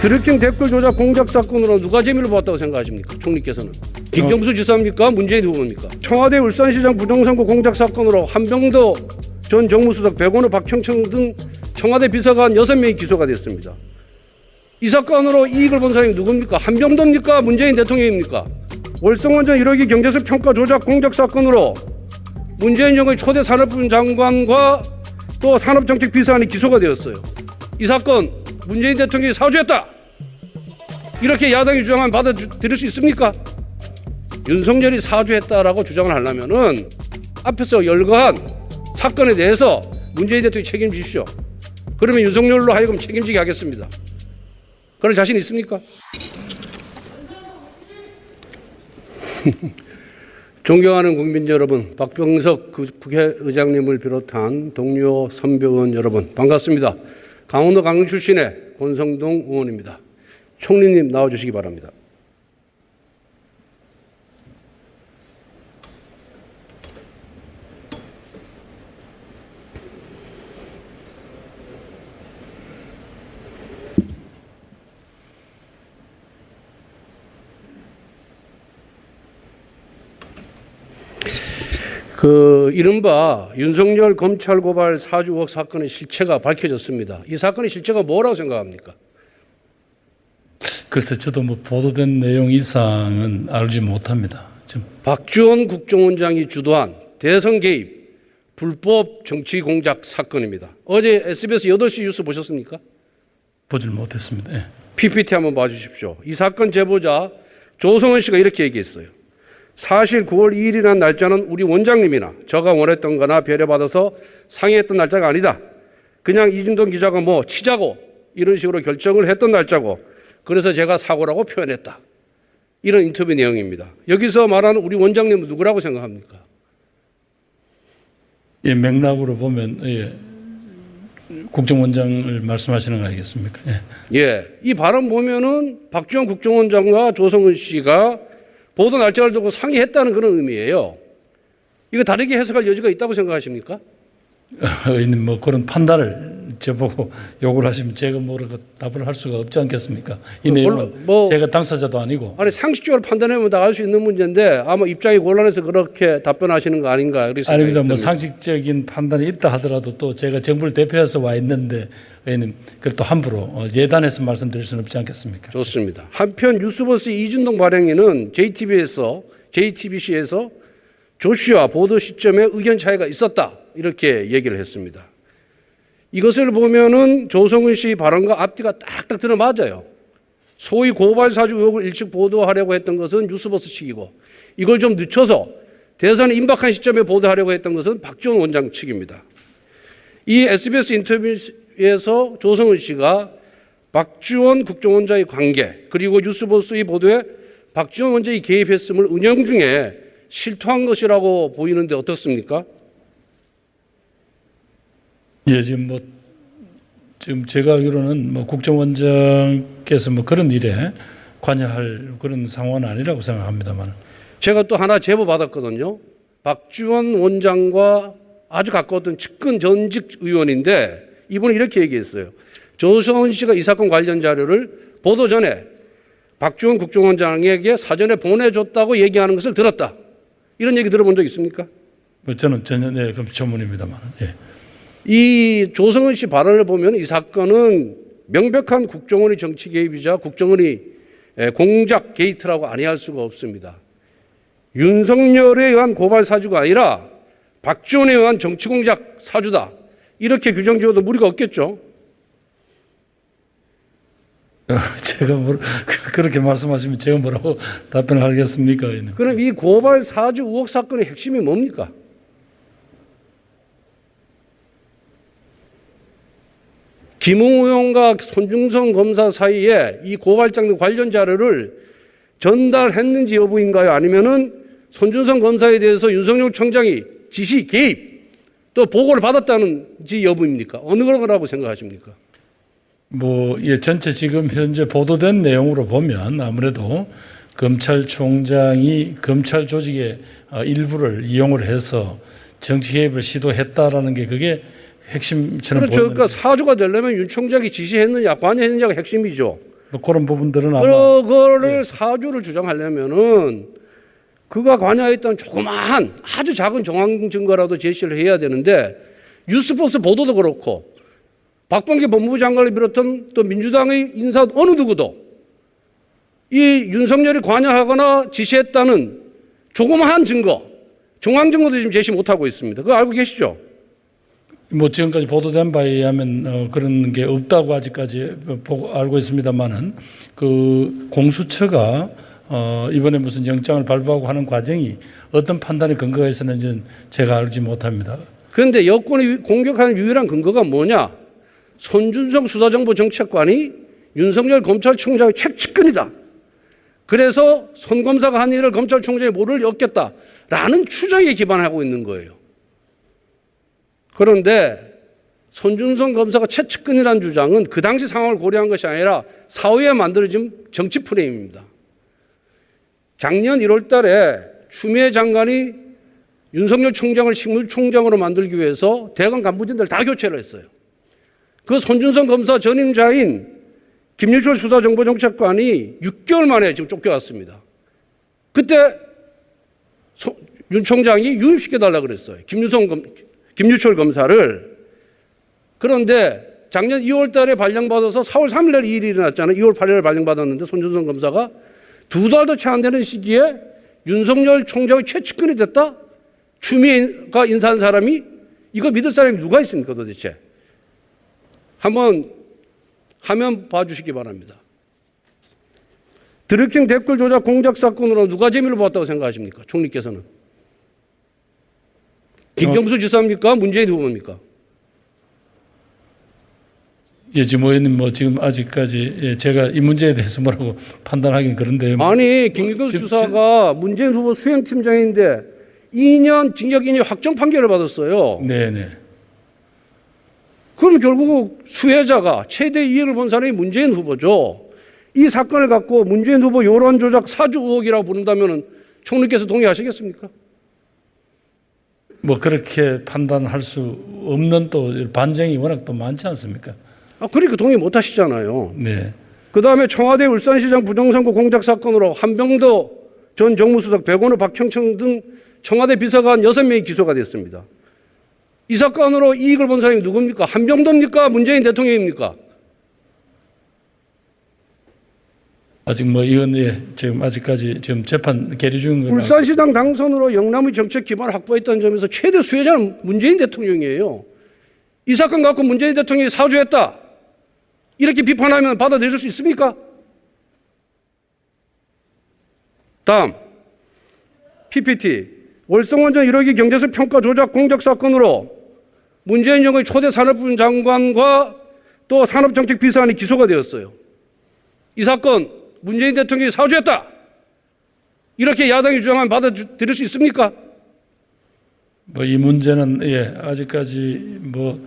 드루킹 댓글 조작 공작 사건으로 누가 재미를 보았다고 생각하십니까? 총리께서는. 김정수 지사입니까? 문재인 후보입니까? 청와대 울산시장 부정선거 공작 사건으로 한병도 전 정무수석, 백원우, 박형청 등 청와대 비서관 6명이 기소가 됐습니다. 이 사건으로 이익을 본 사람이 누굽니까? 한병도입니까? 문재인 대통령입니까? 월성원전 1호기 경제수 평가 조작 공작 사건으로 문재인 정부의 초대 산업부 장관과 또 산업정책 비서관이 기소가 되었어요. 이 사건 문재인 대통령이 사주했다, 이렇게 야당이 주장하면 받아들일 수 있습니까? 윤석열이 사주했다라고 주장을 하려면은 앞에서 열거한 사건에 대해서 문재인 대통령이 책임지십시오. 그러면 윤석열로 하여금 책임지게 하겠습니다. 그럴 자신 있습니까? 존경하는 국민 여러분, 박병석 국회의장님을 비롯한 동료 선배의원 여러분, 반갑습니다. 강원도 강릉 출신의 권성동 의원입니다. 총리님 나와주시기 바랍니다. 이른바 윤석열 검찰 고발 사주 의혹 사건의 실체가 밝혀졌습니다. 이 사건의 실체가 뭐라고 생각합니까? 글쎄, 저도 뭐 보도된 내용 이상은 알지 못합니다. 지금 박지원 국정원장이 주도한 대선 개입, 불법 정치 공작 사건입니다. 어제 SBS 8시 뉴스 보셨습니까? 보질 못했습니다. 예. PPT 한번 봐주십시오. 이 사건 제보자 조성은 씨가 이렇게 얘기했어요. 사실 9월 2일이라는 날짜는 우리 원장님이나 저가 원했던 거나 배려받아서 상의했던 날짜가 아니다. 그냥 이진동 기자가 뭐 치자고 이런 식으로 결정을 했던 날짜고, 그래서 제가 사고라고 표현했다. 이런 인터뷰 내용입니다. 여기서 말하는 우리 원장님은 누구라고 생각합니까? 예, 맥락으로 보면 국정원장을 말씀하시는 거 아니겠습니까? 이 발언 보면은 박지원 국정원장과 조성은 씨가 보도 날짜를 두고 상의했다는 그런 의미예요. 이거 다르게 해석할 여지가 있다고 생각하십니까? 의원님, 뭐 그런 판단을 저보고 요구를 하시면 제가 뭐라고 답을 할 수가 없지 않겠습니까? 이 내용은 제가 당사자도 아니고. 아니, 상식적으로 판단하면 다 알 수 있는 문제인데 아마 입장이 곤란해서 그렇게 답변하시는 거 아닌가? 아닙니다. 뭐 상식적인 판단이 있다 하더라도 또 제가 정부를 대표해서 와 있는데 의원님, 그걸 또 함부로 예단해서 말씀드릴 수는 없지 않겠습니까? 좋습니다. 한편 뉴스버스 이준동 발행인은 JTBC에서 조 씨와 보도 시점에 의견 차이가 있었다, 이렇게 얘기를 했습니다. 이것을 보면은 조성은 씨 발언과 앞뒤가 딱딱 들어맞아요. 소위 고발 사주 의혹을 일찍 보도하려고 했던 것은 뉴스버스 측이고, 이걸 좀 늦춰서 대선에 임박한 시점에 보도하려고 했던 것은 박지원 원장 측입니다. 이 SBS 인터뷰에서 조성은 씨가 박지원 국정원장의 관계, 그리고 뉴스버스의 보도에 박지원 원장이 개입했음을 은연중에 실토한 것이라고 보이는데 어떻습니까? 예, 지금 제가 알기로는 국정원장께서 그런 일에 관여할 그런 상황은 아니라고 생각합니다만. 제가 또 하나 제보 받았거든요. 박지원 원장과 아주 가까웠던 측근 전직 의원인데 이분이 이렇게 얘기했어요. 조성은 씨가 이 사건 관련 자료를 보도 전에 박지원 국정원장에게 사전에 보내줬다고 얘기하는 것을 들었다. 이런 얘기 들어본 적 있습니까? 저는 전혀 그럼 전문입니다만. 예. 이 조성은 씨 발언을 보면 이 사건은 명백한 국정원의 정치 개입이자 국정원의 공작 게이트라고 아니할 수가 없습니다. 윤석열에 의한 고발 사주가 아니라 박지원에 의한 정치 공작 사주다, 이렇게 규정 지어도 무리가 없겠죠. 제가 그렇게 말씀하시면 제가 뭐라고 답변을 하겠습니까? 그럼 이 고발 사주 의혹 사건의 핵심이 뭡니까? 김웅 의원과 손중성 검사 사이에 이 고발장 관련 자료를 전달했는지 여부인가요? 아니면은 손중성 검사에 대해서 윤석열 총장이 지시, 개입, 또 보고를 받았다는지 여부입니까? 어느 거라고 생각하십니까? 전체 지금 현재 보도된 내용으로 보면 아무래도 검찰총장이 검찰 조직의 일부를 이용을 해서 정치 개입을 시도했다라는 게 그게 핵심처럼 그렇죠. 그러니까 사주가 되려면 윤 총장이 지시했느냐 관여했느냐가 핵심이죠. 뭐 그런 부분들은 아마 그거를 사주를 주장하려면은 그가 관여했던 조그마한 아주 작은 정황 증거라도 제시를 해야 되는데 뉴스포스 보도도 그렇고 박범계 법무부 장관을 비롯한 또 민주당의 인사 어느 누구도 이 윤석열이 관여하거나 지시했다는 조그마한 증거, 정황 증거도 지금 제시 못하고 있습니다. 그거 알고 계시죠? 뭐 지금까지 보도된 바에 의하면 그런 게 없다고 아직까지 알고 있습니다만은 그 공수처가 이번에 무슨 영장을 발부하고 하는 과정이 어떤 판단의 근거가 있었는지는 제가 알지 못합니다. 그런데 여권이 공격하는 유일한 근거가 뭐냐? 손준성 수사정보정책관이 윤석열 검찰총장의 최측근이다. 그래서 손 검사가 한 일을 검찰총장이 모를 리 없겠다라는 추정에 기반하고 있는 거예요. 그런데 손준성 검사가 최측근이라는 주장은 그 당시 상황을 고려한 것이 아니라 사후에 만들어진 정치 프레임입니다. 작년 1월 달에 추미애 장관이 윤석열 총장을 식물총장으로 만들기 위해서 대검 간부진들 다 교체를 했어요. 그 손준성 검사 전임자인 김유철 수사정보정책관이 6개월 만에 지금 쫓겨왔습니다. 그때 윤 총장이 유임시켜달라고 그랬어요. 김유철 검사를. 그런데 작년 2월 달에 발령받아서 4월 3일 날 이 일이 일어났잖아요. 2월 8일 날 발령받았는데 손준성 검사가 2달도 채 안 되는 시기에 윤석열 총장의 최측근이 됐다? 추미애가 인사한 사람이? 이거 믿을 사람이 누가 있습니까 도대체? 한번 화면 봐주시기 바랍니다. 드루킹 댓글 조작 공작 사건으로 누가 재미를 봤다고 생각하십니까? 총리께서는. 김경수 지사입니까? 문재인 후보입니까? 예, 지금 의원님 뭐 지금 아직까지 제가 이 문제에 대해서 뭐라고 판단하기는 그런데요. 아니 김경수 지사가 문재인 후보 수행팀장인데 2년 징역 2년 확정 판결을 받았어요. 네네. 그럼 결국 수혜자가 최대 이익을 본 사람이 문재인 후보죠. 이 사건을 갖고 문재인 후보 여론 조작 사주 의혹이라고 부른다면 총리께서 동의하시겠습니까? 뭐 그렇게 판단할 수 없는 또 반증이 워낙 또 많지 않습니까? 그러니까 동의 못 하시잖아요. 네. 그 다음에 청와대 울산시장 부정선거 공작 사건으로 한병도 전 정무수석, 백원호, 박형청 등 청와대 비서관 6명이 기소가 됐습니다. 이 사건으로 이익을 본 사람이 누굽니까? 한병도입니까? 문재인 대통령입니까? 아직 뭐 의원에 지금 아직까지 지금 재판 계류 중인 거라. 울산시장 당선으로 영남의 정책 기반을 확보했다는 점에서 최대 수혜자는 문재인 대통령이에요. 이 사건 갖고 문재인 대통령이 사주했다. 이렇게 비판하면 받아들일 수 있습니까? 다음 PPT 월성원전 1호기 경제수 평가 조작 공작 사건으로 문재인 정부의 초대 산업부 장관과 또 산업정책 비서관이 기소가 되었어요. 이 사건 문재인 대통령이 사주했다. 이렇게 야당이 주장하면 받아들일 수 있습니까? 뭐 이 문제는 예 아직까지 뭐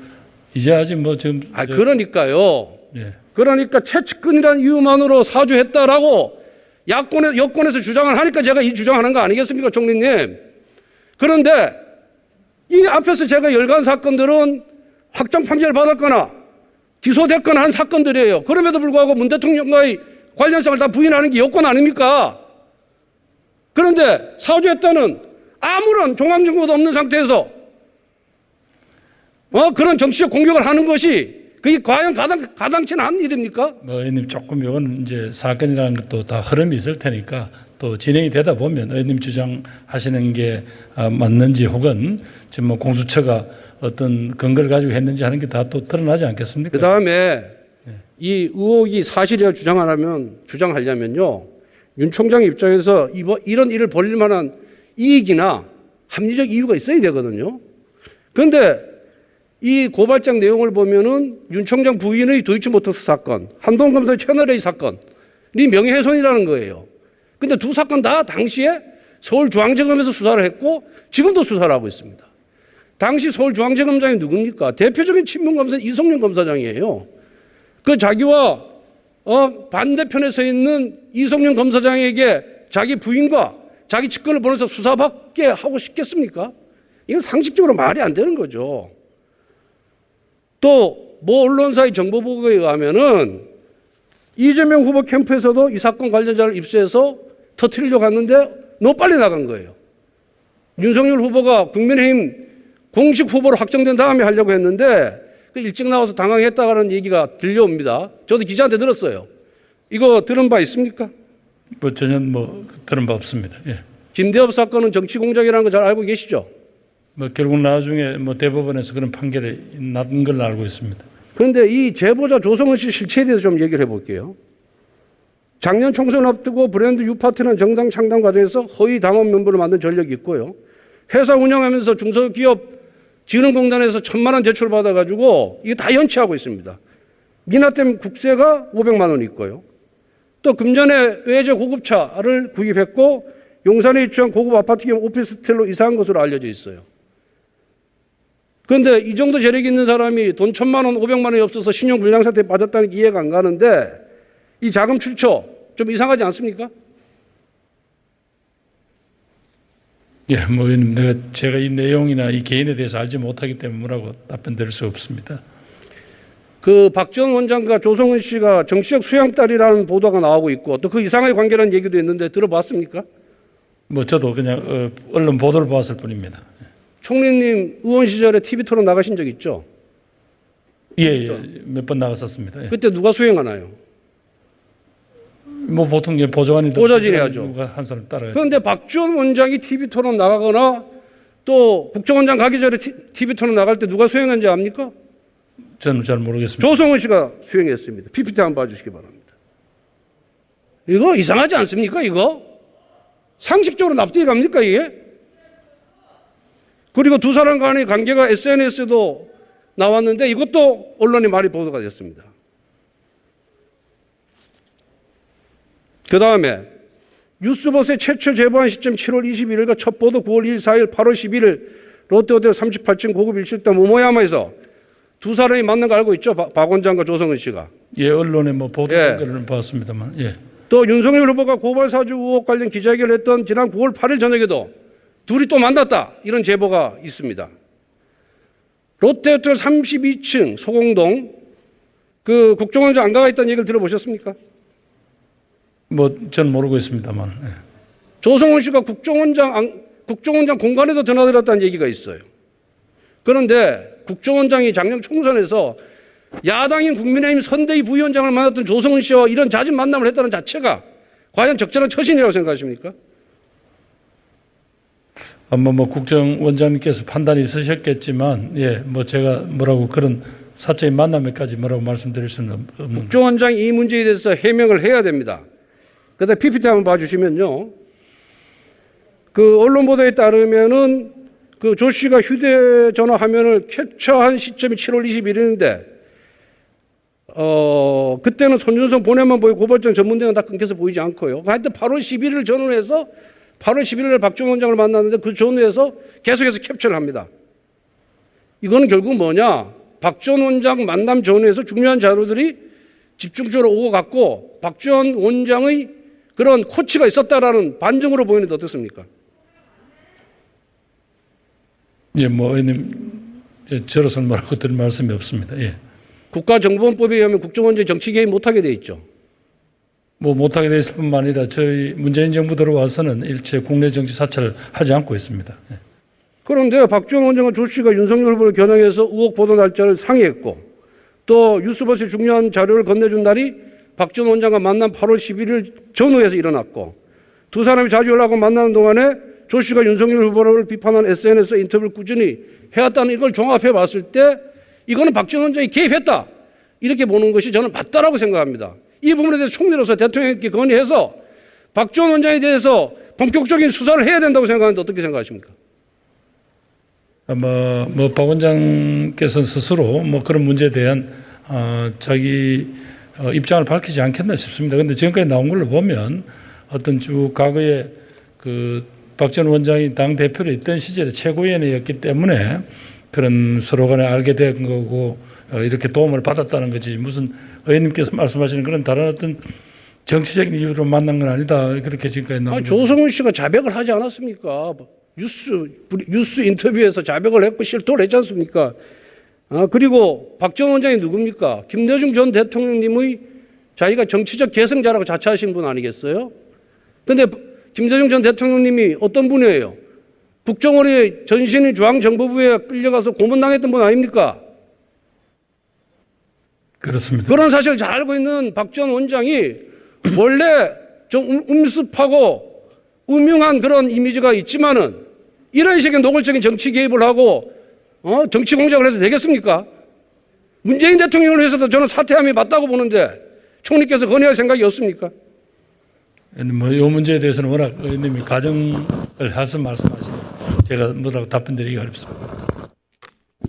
이제 아직 뭐 지금 그러니까요. 예. 그러니까 최측근이라는 이유만으로 사주했다라고 여권에서 주장을 하니까 제가 이 주장하는 거 아니겠습니까, 총리님? 그런데 이 앞에서 제가 열간 사건들은 확정 판결 받았거나 기소됐거나 한 사건들이에요. 그럼에도 불구하고 문 대통령과의 관련성을 다 부인하는 게 여권 아닙니까? 그런데 사주했다는 아무런 종합 증거도 없는 상태에서 그런 정치적 공격을 하는 것이 그게 과연 가당치는 않은 일입니까? 뭐 의원님 조금 이건 이제 사건이라는 것도 다 흐름이 있을 테니까 또 진행이 되다 보면 의원님 주장하시는 게 맞는지 혹은 지금 뭐 공수처가 어떤 근거를 가지고 했는지 하는 게 다 또 드러나지 않겠습니까? 그 다음에 이 의혹이 사실이라 주장하려면요. 윤 총장 입장에서 이런 일을 벌일 만한 이익이나 합리적 이유가 있어야 되거든요. 그런데 이 고발장 내용을 보면은 윤 총장 부인의 도이치모터스 사건, 한동훈 검사의 채널A 사건이 명예훼손이라는 거예요. 근데 두 사건 다 당시에 서울중앙지검에서 수사를 했고 지금도 수사를 하고 있습니다. 당시 서울중앙지검장이 누굽니까? 대표적인 친문검사 이성윤 검사장이에요. 그 자기와 반대편에 서 있는 이성윤 검사장에게 자기 부인과 자기 측근을 보내서 수사받게 하고 싶겠습니까? 이건 상식적으로 말이 안 되는 거죠. 또 모 언론사의 정보 보고에 의하면은 이재명 후보 캠프에서도 이 사건 관련자를 입수해서 터뜨리려고 갔는데 너무 빨리 나간 거예요. 윤석열 후보가 국민의힘 공식 후보로 확정된 다음에 하려고 했는데 일찍 나와서 당황했다는 얘기가 들려옵니다. 저도 기자한테 들었어요. 이거 들은 바 있습니까? 뭐 전혀 뭐 들은 바 없습니다. 예. 김대엽 사건은 정치 공작이라는 거 잘 알고 계시죠? 뭐 결국 나중에 뭐 대법원에서 그런 판결이 난 걸로 알고 있습니다. 그런데 이 제보자 조성은 씨 실체에 대해서 좀 얘기를 해볼게요. 작년 총선 앞두고 브랜드 유파트라는 정당 창당 과정에서 허위 당원 명부를 만든 전력이 있고요. 회사 운영하면서 중소기업 진흥공단에서 1,000만 원 대출 받아가지고 이게 다 연체하고 있습니다. 미나댐 국세가 500만 원 있고요. 또 금년에 외제 고급차를 구입했고 용산에 위치한 고급 아파트 겸 오피스텔로 이사한 것으로 알려져 있어요. 그런데 이 정도 재력이 있는 사람이 돈 1,000만 원, 500만 원이 없어서 신용불량 사태에 빠졌다는 게 이해가 안 가는데 이 자금 출처 좀 이상하지 않습니까? 예, 뭐 제가 이 내용이나 이 개인에 대해서 알지 못하기 때문에 뭐라고 답변 드릴 수 없습니다. 그 박지원 원장과 조성은 씨가 정치적 수양딸이라는 보도가 나오고 있고 또 그 이상의 관계라는 얘기도 있는데 들어봤습니까? 뭐 저도 그냥 언론 보도를 보았을 뿐입니다. 총리님 의원 시절에 TV 토론 나가신 적 있죠? 예, 몇 번 나갔었습니다. 예. 그때 누가 수행하나요? 뭐 보통 이제 보좌관이 보좌진이 하죠. 누가 한 사람 따라요. 그런데 박지원 원장이 TV 토론 나가거나 또 국정원장 가기 전에 TV 토론 나갈 때 누가 수행한지 압니까? 저는 잘 모르겠습니다. 조성은 씨가 수행했습니다. PPT 한번 봐주시기 바랍니다. 이거 이상하지 않습니까? 이거 상식적으로 납득이 갑니까 이게? 그리고 두 사람 간의 관계가 SNS에도 나왔는데 이것도 언론에 많이 보도가 됐습니다. 그 다음에 뉴스버스의 최초 제보한 시점 7월 21일과 첫 보도 9월 2일, 4일, 8월 11일 롯데호텔 38층 고급 일식당 모모야마에서 두 사람이 만난 거 알고 있죠? 박 원장과 조성은 씨가. 예, 언론에 뭐 보도된 거는 봤습니다만. 예. 또 윤석열 후보가 고발 사주 의혹 관련 기자회견을 했던 지난 9월 8일 저녁에도 둘이 또 만났다. 이런 제보가 있습니다. 롯데호텔 32층 소공동 그 국정원장 안가가 있다는 얘기를 들어보셨습니까? 뭐 저는 모르고 있습니다만. 예. 조성은 씨가 국정원장 공간에도 드나들었다는 얘기가 있어요. 그런데 국정원장이 작년 총선에서 야당인 국민의힘 선대위 부위원장을 만났던 조성은 씨와 이런 잦은 만남을 했다는 자체가 과연 적절한 처신이라고 생각하십니까? 아마 뭐 국정원장님께서 판단이 있으셨겠지만, 예, 뭐 제가 뭐라고 그런 사적인 만남에까지 뭐라고 말씀드릴 수는 없는. 국정원장이 이 문제에 대해서 해명을 해야 됩니다. 그다음 PPT 한번 봐주시면요. 그 언론 보도에 따르면은 그 조 씨가 휴대전화 화면을 캡처한 시점이 7월 21일인데, 그때는 손준성 본회만 보이고 고발장 전문대는 다 끊겨서 보이지 않고요. 하여튼 8월 11일을 전후해서 8월 11일 박정원 원장을 만났는데 그 전후에서 계속해서 캡처를 합니다. 이거는 결국 뭐냐? 박지원 원장 만남 전후에서 중요한 자료들이 집중적으로 오고 갔고 박지원 원장의 그런 코치가 있었다라는 반증으로 보이는데 어떻습니까? 예, 뭐 의원님, 예, 저로서는 뭐라고 드릴 말씀이 없습니다. 예. 국가정보원법에 의하면 국정원장이 정치 개입 못하게 돼 있죠. 뭐 못하게 돼 있을 뿐만 아니라 저희 문재인 정부 들어와서는 일체 국내 정치 사찰을 하지 않고 있습니다. 예. 그런데 박지원 원장은 조 씨가 윤석열 후보를 겨냥해서 의혹 보도 날짜를 상의했고 또 뉴스버스에 중요한 자료를 건네준 날이 박지원 원장과 만난 8월 11일 전후에서 일어났고 두 사람이 자주 연락하고 만나는 동안에 조 씨가 윤석열 후보를 비판한 SNS 인터뷰를 꾸준히 해왔다는 이걸 종합해 봤을 때 이거는 박지원 원장이 개입했다. 이렇게 보는 것이 저는 맞다라고 생각합니다. 이 부분에 대해서 총리로서 대통령께 건의해서 박지원 원장에 대해서 본격적인 수사를 해야 된다고 생각하는데 어떻게 생각하십니까? 아마 뭐 박 원장께서 스스로 뭐 그런 문제에 대한 자기 입장을 밝히지 않겠나 싶습니다. 그런데 지금까지 나온 걸로 보면 어떤 쭉 과거에 그 박지원 원장이 당 대표로 있던 시절에 최고위원이었기 때문에 그런 서로 간에 알게 된 거고 이렇게 도움을 받았다는 거지 무슨 의원님께서 말씀하시는 그런 다른 어떤 정치적인 이유로 만난 건 아니다. 그렇게 지금까지 나온 거죠. 조성은 씨가 자백을 하지 않았습니까? 뉴스 인터뷰에서 자백을 했고 실토를 했지 않습니까? 그리고 박지원 원장이 누굽니까? 김대중 전 대통령님의 자기가 정치적 계승자라고 자처하신 분 아니겠어요? 그런데 김대중 전 대통령님이 어떤 분이에요? 국정원의 전신이 중앙정보부에 끌려가서 고문당했던 분 아닙니까? 그렇습니다. 그런 사실을 잘 알고 있는 박 전 원장이 원래 좀 음습하고 음흉한 그런 이미지가 있지만은 이런 식의 노골적인 정치 개입을 하고 정치 공작을 해서 되겠습니까? 문재인 대통령을 위해서도 저는 사퇴함이 맞다고 보는데 총리께서 건의할 생각이 없습니까? 뭐 이 문제에 대해서는 워낙 의원님이 가정을 해서 말씀하시니 제가 뭐라고 답변드리기가 어렵습니다.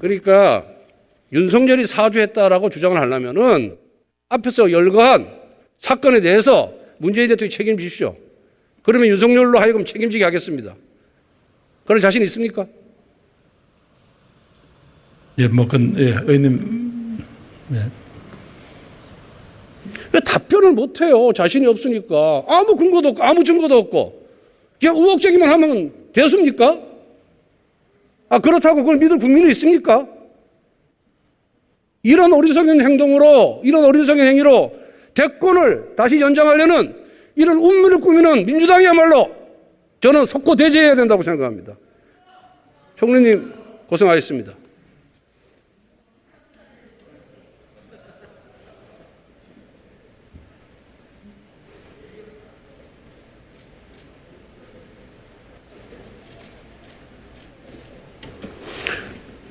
그러니까 윤석열이 사주했다라고 주장을 하려면은 앞에서 열거한 사건에 대해서 문재인 대통령이 책임지십시오. 그러면 윤석열로 하여금 책임지게 하겠습니다. 그런 자신 있습니까? 예, 뭐 그건 예, 의원님 예. 왜 답변을 못해요? 자신이 없으니까. 아무 근거도 없고 아무 증거도 없고 그냥 의혹적이만 하면 됐습니까? 그렇다고 그걸 믿을 국민이 있습니까? 이런 어리석은 행동으로, 이런 어리석은 행위로 대권을 다시 연장하려는 이런 운명을 꾸미는 민주당이야말로 저는 속고 대제해야 된다고 생각합니다. 총리님 고생하셨습니다.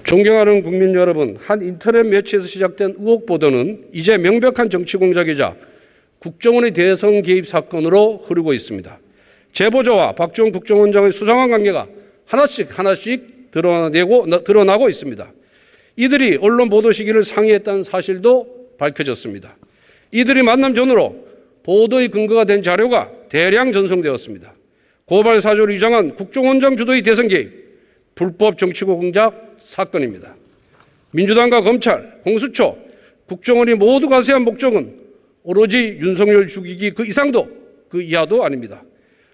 존경하는 국민 여러분, 한 인터넷 매체에서 시작된 의혹 보도는 이제 명백한 정치 공작이자 국정원의 대선 개입 사건으로 흐르고 있습니다. 제보자와 박지원 국정원장의 수상한 관계가 하나씩 드러나고 있습니다. 이들이 언론 보도 시기를 상의했다는 사실도 밝혀졌습니다. 이들이 만남 전후로 보도의 근거가 된 자료가 대량 전송되었습니다. 고발 사조를 위장한 국정원장 주도의 대선 개입, 불법 정치고 공작 사건입니다. 민주당과 검찰, 공수처, 국정원이 모두 가세한 목적은 오로지 윤석열 죽이기 그 이상도 그 이하도 아닙니다.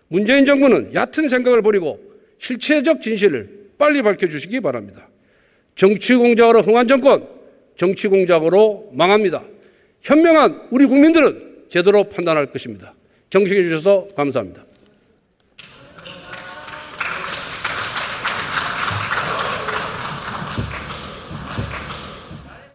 문재인 정부는 얕은 생각을 버리고 실체적 진실을 빨리 밝혀주시기 바랍니다. 정치 공작으로 흥한 정권, 정치 공작으로 망합니다. 현명한 우리 국민들은 제대로 판단할 것입니다. 경청해 주셔서 감사합니다.